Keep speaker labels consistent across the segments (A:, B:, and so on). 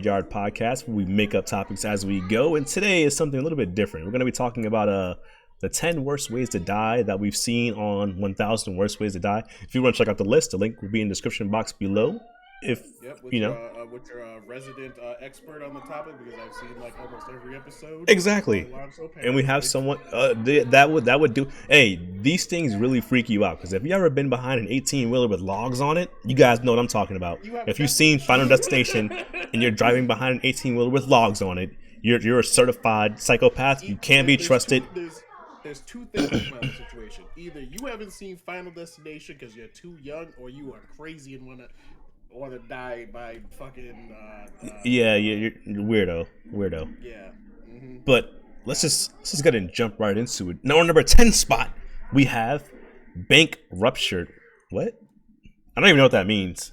A: Yard podcast where we make up topics as we go, and today is something a little bit different. We're going to be talking about the 10 worst ways to die that we've seen on 1000 worst ways to die. If you want to check out the list, the link will be in the description box below. If
B: with your resident expert on the topic, because I've seen like almost every episode.
A: Exactly. And we have someone that would do. Hey, these things really freak you out, because if you ever been behind an 18-wheeler with logs on it, you guys know what I'm talking about. If you've seen Final Destination and you're driving behind an 18-wheeler with logs on it, you're a certified psychopath. You can't be trusted.
B: There's two things about the situation. Either you haven't seen Final Destination because you're too young, or you are crazy and want to die by fucking
A: you're weirdo.
B: Yeah. Mm-hmm.
A: But let's just go ahead and jump right into it. Now, on number 10 spot, we have bank ruptured. What? I don't even know what that means.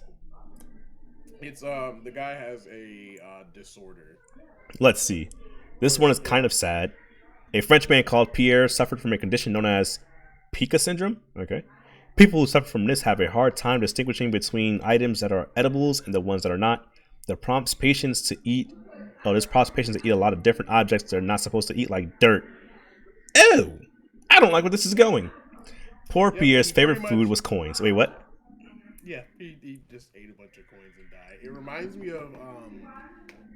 B: It's the guy has a disorder.
A: Let's see. This one is kind of sad. A French man called Pierre suffered from a condition known as Pica Syndrome. Okay. People who suffer from this have a hard time distinguishing between items that are edibles and the ones that are not. This prompts patients to eat a lot of different objects they're not supposed to eat, like dirt. Ew! I don't like where this is going. Poor Pierre's favorite food was coins. Wait, what?
B: Yeah, he just ate a bunch of coins and died. It reminds me of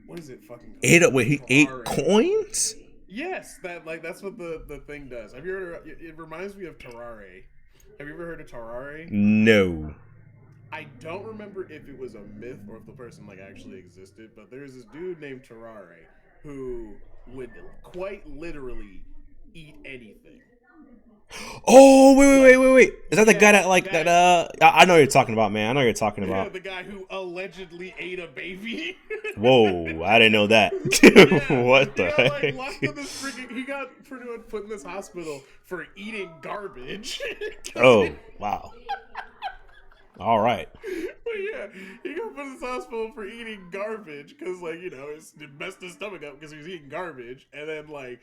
B: what is it? Fucking
A: he ate coins?
B: Yes, that's what the thing does. Have you heard? It reminds me of Terrare. Have you ever heard of Terrare?
A: No.
B: I don't remember if it was a myth or if the person actually existed, but there's this dude named Terrare who would quite literally eat anything.
A: Oh, wait. Is that the guy that I know what you're talking about, man. I know what you're talking about.
B: Yeah, the guy who allegedly ate a baby.
A: Whoa, I didn't know that. What the heck?
B: He got pretty much put in this hospital for eating garbage.
A: Oh, wow. All right.
B: But yeah, he got put in this hospital for eating garbage because, it messed his stomach up because he was eating garbage. And then,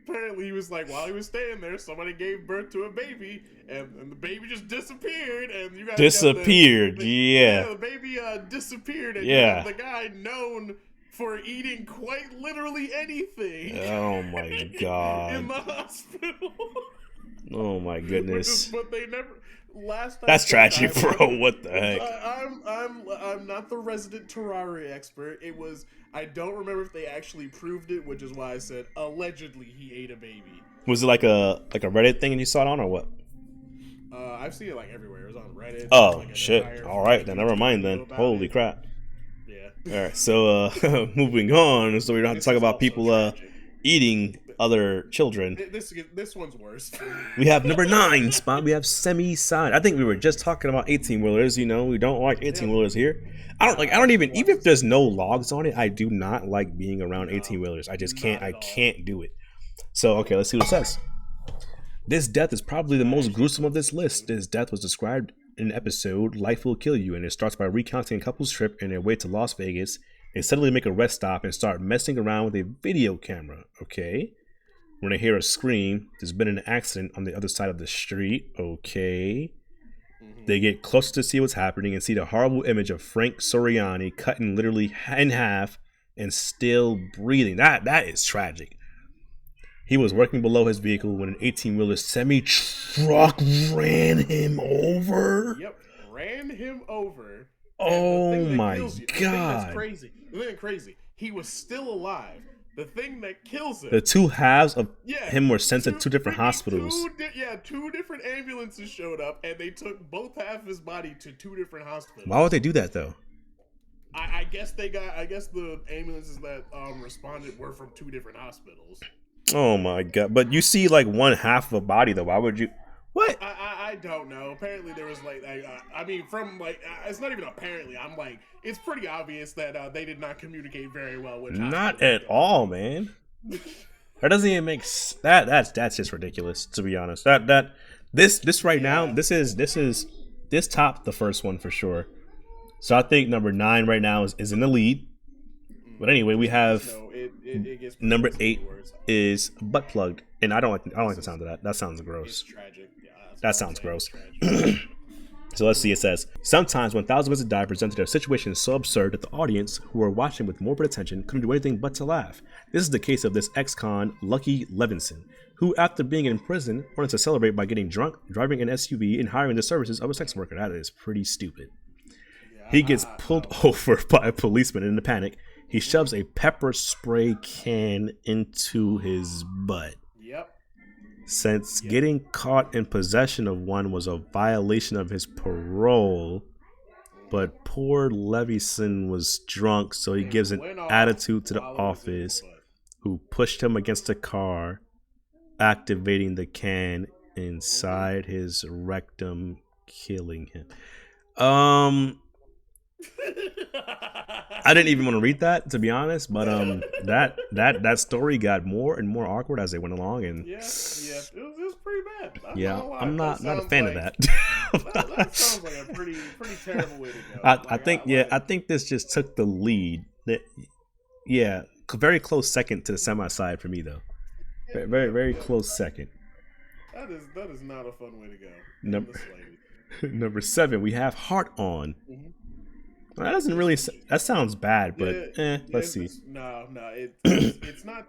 B: apparently he was while he was staying there, somebody gave birth to a baby, and the baby just disappeared. And you guys
A: disappeared.
B: The baby disappeared. And the guy known for eating quite literally anything.
A: Oh my god.
B: In the hospital.
A: Oh my goodness.
B: But they never.
A: That's tragic, bro. What the heck?
B: I'm not the resident Terraria expert. I don't remember if they actually proved it, which is why I said allegedly he ate a baby.
A: Was it like a Reddit thing and you saw it on, or what?
B: I've seen it everywhere. It was on Reddit.
A: Oh shit! All right, then never mind then. Holy crap!
B: Yeah.
A: All right, so moving on, so we don't have to talk about people eating other children.
B: This one's worse.
A: We have number 9 spot. We have semi-side. I think we were just talking about 18-wheelers. We don't like 18-wheelers here. I don't even if there's no logs on it, I do not like being around 18-wheelers. I just can't. I can't do it. So okay, let's see what it says. This death is probably the most gruesome of this list. This death was described in an episode "Life Will Kill You," and it starts by recounting a couple's trip in their way to Las Vegas. They suddenly make a rest stop and start messing around with a video camera. Okay. When they hear a scream, there's been an accident on the other side of the street. Okay. Mm-hmm. They get closer to see what's happening and see the horrible image of Frank Soriani cut literally in half and still breathing. That is tragic. He was working below his vehicle when an 18-wheeler semi-truck ran him over.
B: Yep, ran him over.
A: Oh my god.
B: The thing that's crazy. The thing crazy. He was still alive. The thing that kills him.
A: The two halves of him were sent to two different hospitals.
B: Two different ambulances showed up, and they took both half of his body to two different hospitals.
A: Why would they do that, though?
B: I guess the ambulances that responded were from two different hospitals.
A: Oh my god! But you see, one half of a body, though. Why would you? What?
B: I don't know. Apparently there was it's not even apparently. I'm it's pretty obvious that they did not communicate very well with.
A: Not at all, man. That doesn't even make that's just ridiculous, to be honest. This right now, this topped the first one for sure. So I think number 9 right now is in the lead. But anyway, we have number 8 is butt plugged, and I don't like the sound of that. That sounds gross.
B: It's tragic. Yeah,
A: that sounds gross. So let's see, it says, sometimes 1,000 Ways to Die presented a situation so absurd that the audience, who were watching with morbid attention, couldn't do anything but to laugh. This is the case of this ex-con, Lucky Levinson, who, after being in prison, wanted to celebrate by getting drunk, driving an SUV, and hiring the services of a sex worker. That is pretty stupid. He gets pulled over by a policeman in a panic. He shoves a pepper spray can into his butt.
B: Yep.
A: Since getting caught in possession of one was a violation of his parole, but poor Levison was drunk, so he gives an attitude to the office, who pushed him against the car, activating the can inside his rectum, killing him. I didn't even want to read that, to be honest, but that story got more and more awkward as they went along, and
B: it was pretty bad.
A: I'm not a fan of that.
B: that sounds like a pretty terrible way to go.
A: I think this just took the lead. Very close second to the semi-side for me though. Very close second.
B: That is not a fun way to go.
A: Number 7, we have Heart On. Mm-hmm. Well, that doesn't really. That sounds bad, but let's see.
B: It's not.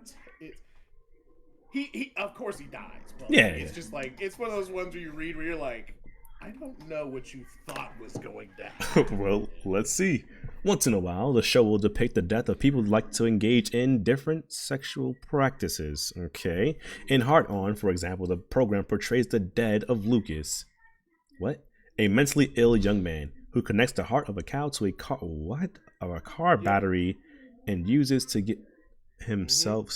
B: He of course he dies. But it's just like, it's one of those ones where you read where you're like, I don't know what you thought was going down.
A: Well, let's see. Once in a while, the show will depict the death of people who like to engage in different sexual practices. Okay, in Heart On, for example, the program portrays the death of Lucas. What? A mentally ill young man who connects the heart of a cow to a car battery and uses to get himself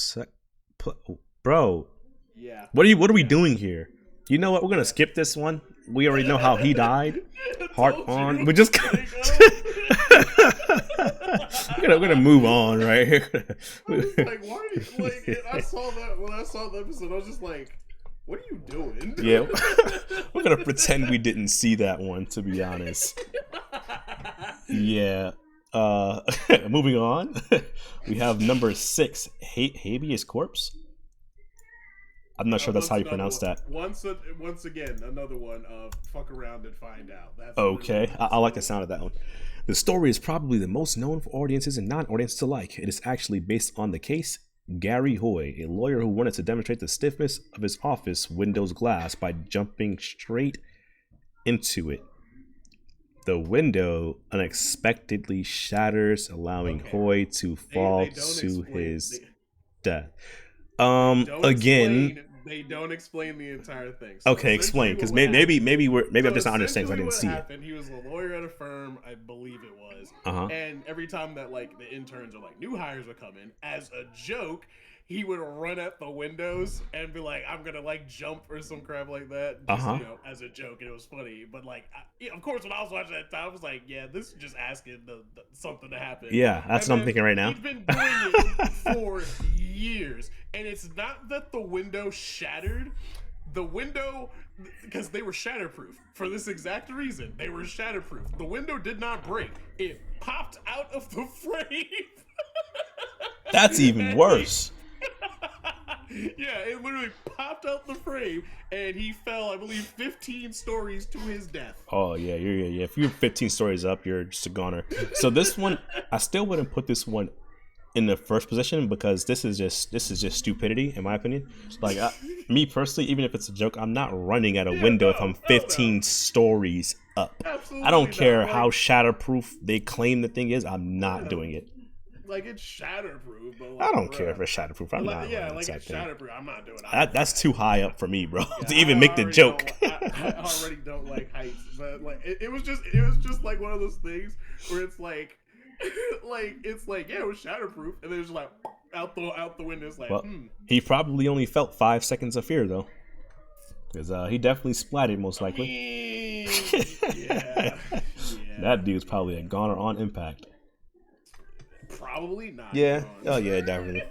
A: bro. Yeah. What are we doing here? You know what? We're gonna skip this one. We already know how he died. Heart On. We're just we're gonna move on right here.
B: I was like, why? I saw that when I saw the episode. I was just like, what are you doing?
A: Yeah, we're gonna pretend we didn't see that one, to be honest. Yeah. Moving on, we have number 6, Habeas Corpse. I'm not sure that's how you pronounce that.
B: Once again, another one of fuck around and find out. That's
A: okay. I like the sound of that one. The story is probably the most known for audiences and non-audiences alike. It is actually based on the case Gary Hoy, a lawyer who wanted to demonstrate the stiffness of his office window's glass by jumping straight into it. The window unexpectedly shatters, allowing Hoy to fall to his death. Again,
B: they don't explain the entire thing.
A: So okay, explain, because maybe I'm just not understanding. I didn't see it.
B: He was a lawyer at a firm, I believe it was, and every time that like the interns or like new hires would come in, as a joke, he would run at the windows and be like, "I'm gonna like jump" or some crap like that, just, you know, as a joke, and it was funny. But like, of course, when I was watching that time, I was like, "Yeah, this is just asking something to happen."
A: Yeah, that's what I'm thinking right now.
B: He's been doing it for years, and it's not that the window shattered. The window, because they were shatterproof for this exact reason. They were shatterproof. The window did not break. It popped out of the frame.
A: That's even worse.
B: Yeah, it literally popped out the frame, and he fell, I believe, 15 stories to his death.
A: Oh yeah. If you're 15 stories up, you're just a goner. So this one, I still wouldn't put this one in the first position, because this is just stupidity, in my opinion. Like me personally, even if it's a joke, I'm not running at a window if I'm 15 stories up.
B: Absolutely
A: I don't care how shatterproof they claim the thing is. I'm not doing it.
B: Like, it's shatterproof, but like,
A: I don't care if it's shatterproof. I'm not.
B: Yeah, like it's shatterproof. I'm not doing
A: it. That's too high up for me, bro, to even make the joke.
B: I already don't like heights, but like it was just like one of those things where it's like, yeah, it was shatterproof, and then it's like out the window. It's like,
A: he probably only felt 5 seconds of fear though, because he definitely splatted most likely.
B: Yeah.
A: That dude's probably a goner on impact.
B: Probably not.
A: Yeah. Oh yeah, definitely. All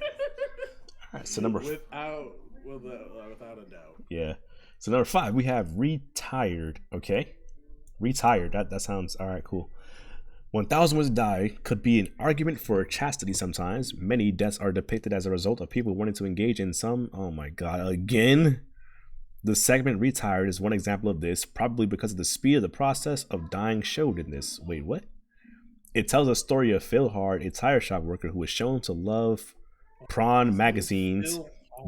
A: right. So
B: without a doubt.
A: Yeah. So number 5, we have Retired. Okay. Retired. That sounds all right. Cool. 1,000 Ways to Die could be an argument for chastity sometimes. Many deaths are depicted as a result of people wanting to engage in some. Oh my God! Again. The segment Retired is one example of this, probably because of the speed of the process of dying showed in this. Wait, what? It tells a story of Phil Hard, a tire shop worker who was shown to love prawn magazines.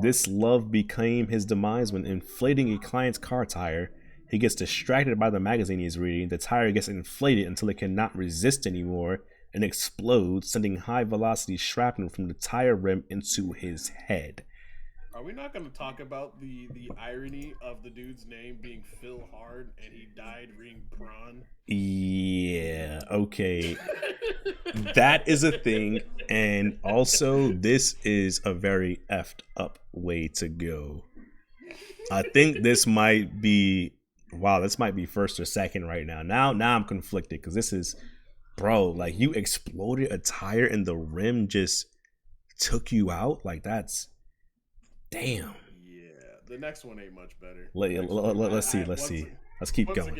A: This love became his demise when inflating a client's car tire. He gets distracted by the magazine he's reading. The tire gets inflated until it cannot resist anymore and explodes, sending high-velocity shrapnel from the tire rim into his head.
B: Are we not going to talk about the irony of the dude's name being Phil Hard and he died reading prawn?
A: Yeah, okay. That is a thing. And also, this is a very effed up way to go. I think this might be, wow, this might be first or second right now. Now I'm conflicted because this is, bro, like you exploded a tire and the rim just took you out. Like that's, damn.
B: Yeah, the next one ain't much better.
A: Let's see. Let's keep going.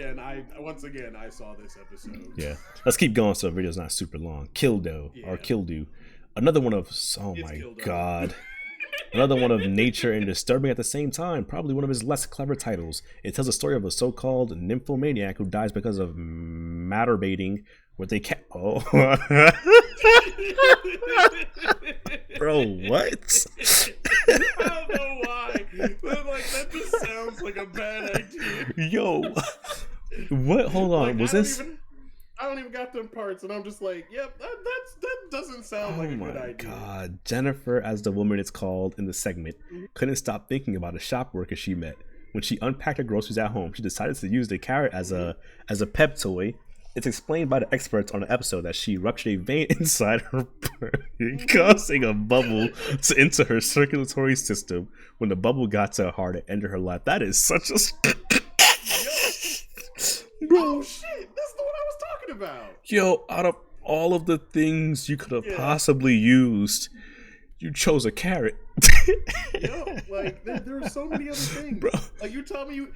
B: Once again, I saw this episode.
A: Yeah, let's keep going so the video's not super long. Kildo. Another one of, oh my god. Another one of nature and disturbing at the same time. Probably one of his less clever titles. It tells a story of a so-called nymphomaniac who dies because of masturbating with a cat. Oh. Bro, what?
B: I don't know why. But like that just sounds like a bad idea.
A: Yo. What? Hold on. Was this?
B: I don't even got them parts, and I'm just like, yep, that doesn't sound like a good idea.
A: Oh my god. Jennifer, as the woman it's called in the segment, couldn't stop thinking about a shop worker she met. When she unpacked her groceries at home, she decided to use the carrot as a pep toy. It's explained by the experts on the episode that she ruptured a vein inside her brain, causing a bubble to enter her circulatory system. When the bubble got to her heart, it ended her life. That is such a...
B: Oh shit, that's the one I was talking about.
A: Yo, out of all of the things you could have possibly used, you chose a carrot.
B: Yo, like there are so many other things. Bro. Like you tell me you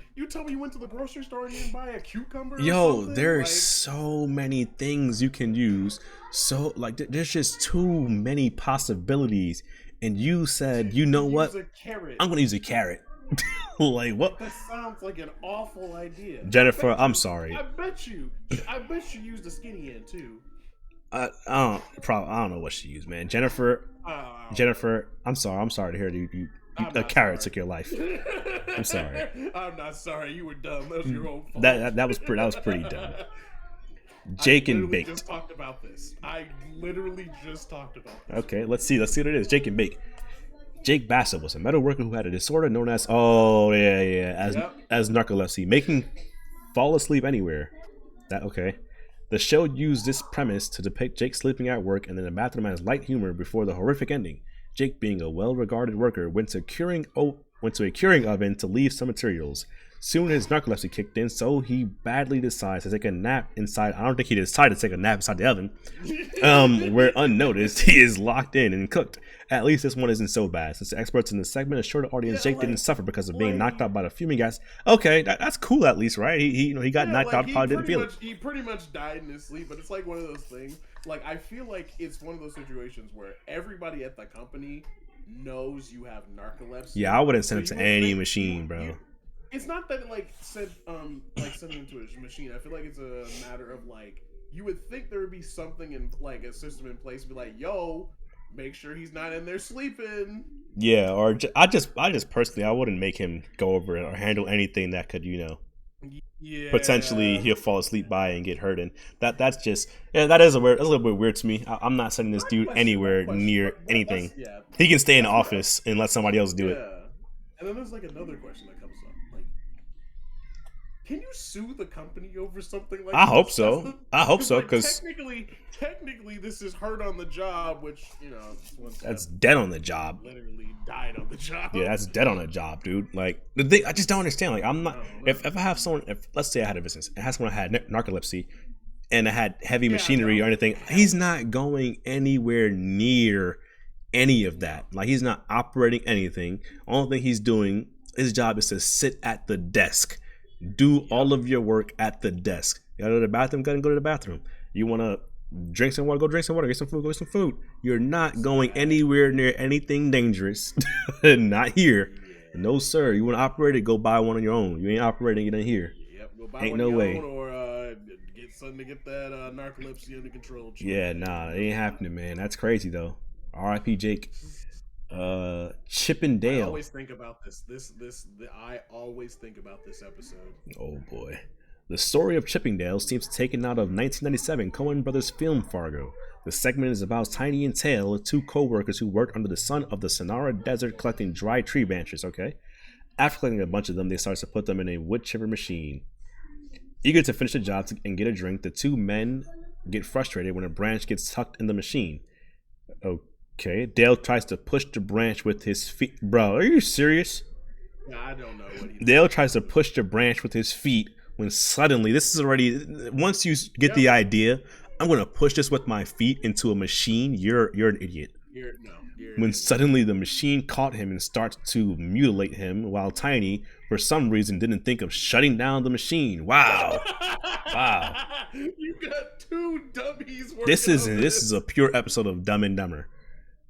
B: went to the grocery store and you didn't buy a cucumber.
A: Yo, there's so many things you can use. So like there's just too many possibilities. And you said, you know what? I'm gonna use a carrot. Like what?
B: That sounds like an awful idea.
A: Jennifer, I'm sorry.
B: I bet you used the skinny end too.
A: I don't know what she used, man. Jennifer, I'm sorry to hear you a carrot took your life. I'm sorry.
B: I'm not sorry. You were dumb. That was your own fault.
A: That was pretty dumb. Jake and Baked.
B: I just talked about this. I literally just talked about this.
A: Okay, let's see what it is. Jake and Bake. Jake Bassett was a metal worker who had a disorder known as as narcolepsy, making fall asleep anywhere. The show used this premise to depict Jake sleeping at work and in the bathroom as light humor before the horrific ending. Jake, being a well-regarded worker, went to a curing oven to leave some materials. Soon his narcolepsy kicked in, so he badly decides to take a nap inside. I don't think he decided to take a nap inside the oven. Where unnoticed, he is locked in and cooked. At least this one isn't so bad. Since the experts in the segment assured the audience Jake didn't suffer because of being knocked out by the fuming gas. Okay, that's cool at least, right? He got knocked out, probably didn't feel it.
B: He pretty much died in his sleep, but it's like one of those things. Like I feel like it's one of those situations where everybody at the company knows you have narcolepsy.
A: Yeah, I wouldn't send it to any machine, bro.
B: It's not that sending him to a machine. I feel like it's a matter of like you would think there would be something in like a system in place to be like, yo, make sure he's not in there sleeping. Yeah,
A: or I just personally, I wouldn't make him go over it or handle anything that could, potentially he'll fall asleep by and get hurt. And that's just, that is a little bit weird to me. I'm not sending this dude anywhere near anything. He can stay in the office and let somebody else do it.
B: And then there's like another question that comes up. Like, can you sue the company over something like
A: I hope so. Because
B: technically this is hurt on the job, which,
A: that's dead on the job.
B: Literally died on the job.
A: Yeah, that's dead on the job, dude. Like, the thing, I just don't understand. Like, I'm not, if I have someone, let's say I had a business, and had someone who had narcolepsy, and I had heavy machinery or anything, he's not going anywhere near any of that. Like, he's not operating anything. Only thing he's doing, his job is to sit at the desk. Do all of your work at the desk. You gotta go to the bathroom, go to the bathroom. You wanna drink some water, go drink some water. Get some food, go get some food. You're not going anywhere near anything dangerous. Not here. No, sir. You want to operate it? Go buy one on your own. You ain't operating it in here.
B: Yep, go buy
A: Ain't
B: one of
A: no
B: your
A: way.
B: own, or get something to get that narcolepsy under control.
A: Yeah, nah, it ain't happening, man. That's crazy though. R.I.P. Jake.
B: I
A: Chippendale.
B: always think about this. I always think about this episode.
A: Oh boy. The story of Chippendales seems taken out of 1997 Coen Brothers film Fargo. The segment is about Tiny and Tail, two co-workers who worked under the sun of the Sonora Desert collecting dry tree branches, okay? After collecting a bunch of them, they start to put them in a wood chipper machine. Eager to finish the job and get a drink, the two men get frustrated when a branch gets tucked in the machine. Okay, Dale tries to push the branch with his feet. Bro, are you serious?
B: I don't know what he
A: Dale tries to push the branch with his feet when suddenly, this is already, once you get the idea, I'm going to push this with my feet into a machine, you're an idiot. When suddenly the machine caught him and starts to mutilate him, while Tiny, for some reason, didn't think of shutting down the machine. Wow. Wow.
B: You got two dummies working
A: This is a pure episode of Dumb and Dumber.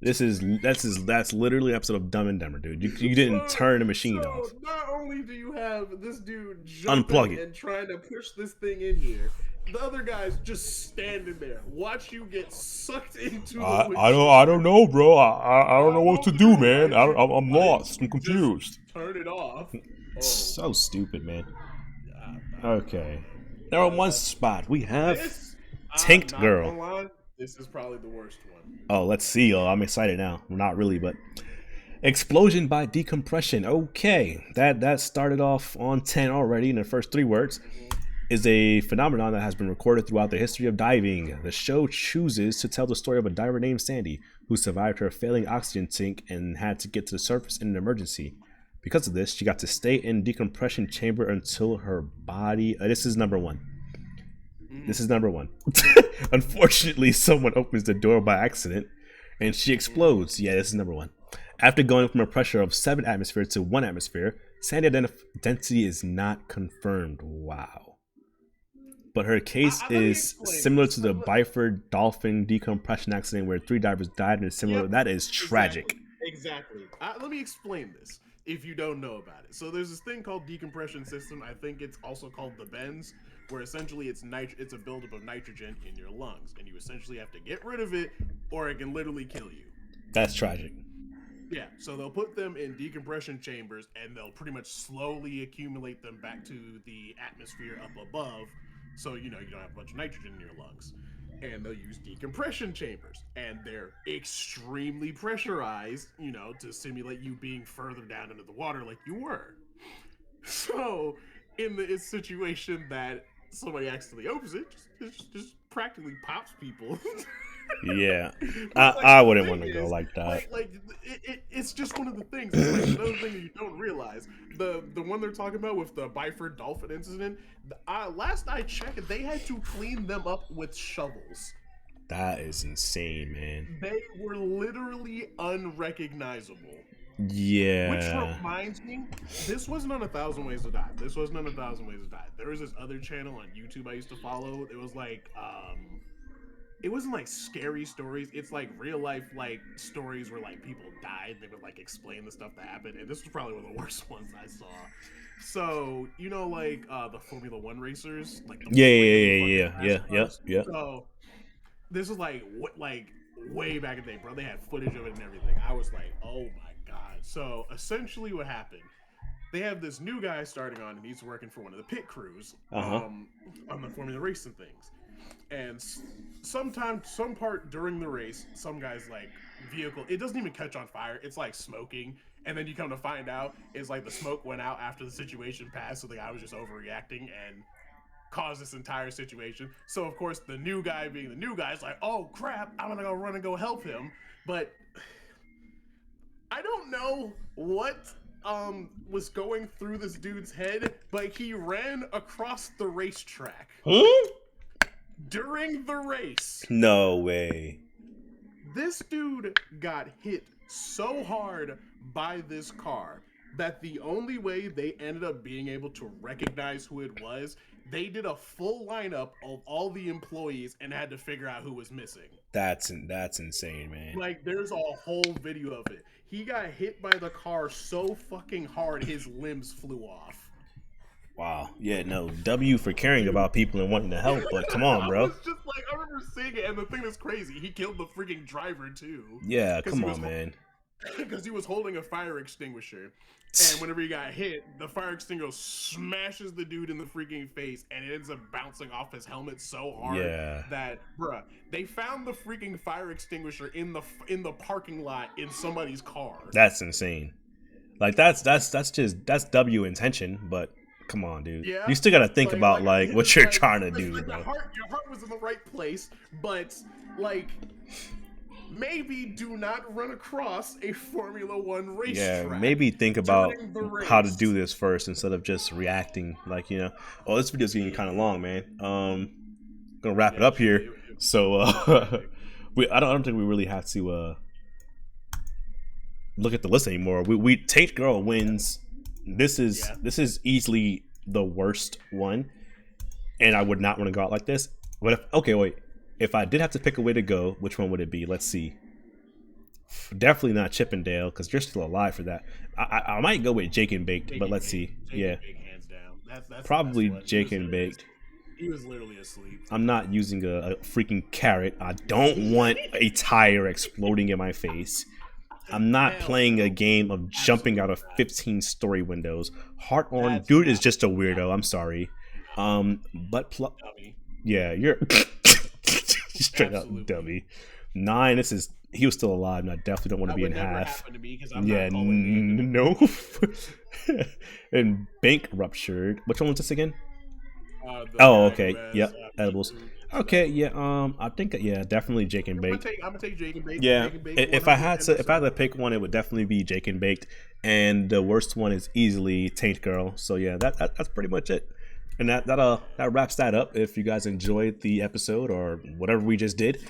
A: That's literally an episode of Dumb and Dumber, dude. You didn't turn the machine off.
B: Not only do you have this dude jumping and trying to push this thing in here, the other guy's just standing there. Watch you get sucked into the
A: I don't know, bro. I don't know what to do, man. I'm lost. I'm confused.
B: Turn it off.
A: So stupid, man. Okay. Number one spot, we have Tanked Girl.
B: This is probably the worst one.
A: Oh, let's see. Oh, I'm excited now. Well, not really, but Explosion by Decompression. Okay, that started off on 10 already in the first 3 words. Is a phenomenon that has been recorded throughout the history of diving. The show chooses to tell the story of a diver named Sandy who survived her failing oxygen tank and had to get to the surface in an emergency. Because of this, she got to stay in decompression chamber until her body. This is number one. Unfortunately, someone opens the door by accident and she explodes. Yeah, this is number one. After going from a pressure of 7 atmosphere to 1 atmosphere, Sandy's identity is not confirmed. Wow. But her case is similar to the Byford dolphin decompression accident where 3 divers died and similar. That is tragic.
B: Exactly. Let me explain this if you don't know about it. So there's this thing called decompression system. I think it's also called the bends, where essentially it's a buildup of nitrogen in your lungs, and you essentially have to get rid of it, or it can literally kill you.
A: That's tragic.
B: Yeah, so they'll put them in decompression chambers, and they'll pretty much slowly accumulate them back to the atmosphere up above, so you don't have a bunch of nitrogen in your lungs. And they'll use decompression chambers, and they're extremely pressurized, to simulate you being further down into the water like you were. So, in the situation that somebody accidentally opens it, just practically pops people.
A: Yeah, I wouldn't want to go like that.
B: It's just one of the things. It's like another thing that you don't realize. The one they're talking about with the Byford dolphin incident. Last I checked, they had to clean them up with shovels.
A: That is insane, man.
B: They were literally unrecognizable.
A: Yeah.
B: Which reminds me, this wasn't on 1,000 Ways to Die. There was this other channel on YouTube I used to follow. It was like, it wasn't like scary stories. It's like real life stories where people died. They would explain the stuff that happened. And this was probably one of the worst ones I saw. So, the Formula One racers?
A: Yeah.
B: So, this was way back in the day, bro. They had footage of it and everything. I was like, oh my God. So, essentially what happened, they have this new guy starting on, and he's working for one of the pit crews on the Formula racing things. And some part during the race, some guy's vehicle, it doesn't even catch on fire. It's smoking. And then you come to find out it's the smoke went out after the situation passed. So the guy was just overreacting and caused this entire situation. So of course the new guy being the new guy is like, oh crap, I'm gonna go run and go help him. But I don't know what was going through this dude's head, but he ran across the racetrack. During the race.
A: No way.
B: This dude got hit so hard by this car that the only way they ended up being able to recognize who it was, They did a full lineup of all the employees and had to figure out who was missing.
A: That's insane, man.
B: Like, there's a whole video of it. He got hit by the car so fucking hard his limbs flew off.
A: Wow. Yeah, no. W for caring about people and wanting to help, but come on, bro.
B: I was just like, I remember seeing it, and the thing that's crazy, he killed the freaking driver too.
A: Yeah, come on, man.
B: Because he was holding a fire extinguisher. And whenever he got hit, the fire extinguisher smashes the dude in the freaking face, and it ends up bouncing off his helmet so hard that, bruh, they found the freaking fire extinguisher in the parking lot in somebody's car.
A: That's insane. Like that's W intention, but come on, dude. Yeah. You still gotta think about like what you're trying to do, bro.
B: Your heart was in the right place, but like, maybe do not run across a Formula One racetrack.
A: Yeah, maybe think about how to do this first instead of just reacting. Like, you know, oh, this video's getting kind of long, man. Gonna wrap it up here. So, I don't think we really have to look at the list anymore. We Taint Girl wins. This is easily the worst one, and I would not want to go out like this. But if I did have to pick a way to go, which one would it be? Let's see. Definitely not Chippendale, because you're still alive for that. I might go with Jake and Baked, but let's see. Yeah,
B: hands down. That's
A: probably Jake and Baked.
B: He was literally asleep.
A: I'm not using a freaking carrot. I don't want a tire exploding in my face. I'm not playing a game of jumping out of 15-story windows. Heart on, dude is just a weirdo. I'm sorry. Yeah, you're straight up dummy. 9. He was still alive, and I definitely don't want to be in half. Yeah, no. And bank ruptured. Which one was this again? Okay. Yep. Edibles. Okay. Yeah. I think. Yeah. Definitely Jake and Baked.
B: I'm gonna take Jake and Baked.
A: Yeah. If I had to pick one, it would definitely be Jake and Baked, and the worst one is easily Taint Girl. So yeah, that's pretty much it. And that wraps that up. If you guys enjoyed the episode or whatever we just did,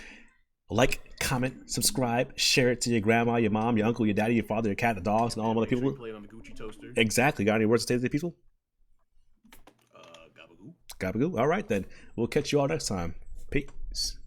A: like, comment, subscribe, share it to your grandma, your mom, your uncle, your daddy, your father, your cat, the dogs, and all them other people.
B: Play it on the Gucci toaster.
A: Exactly. Got any words to say to the people?
B: Gabagoo.
A: Gabagoo. All right then. We'll catch you all next time. Peace.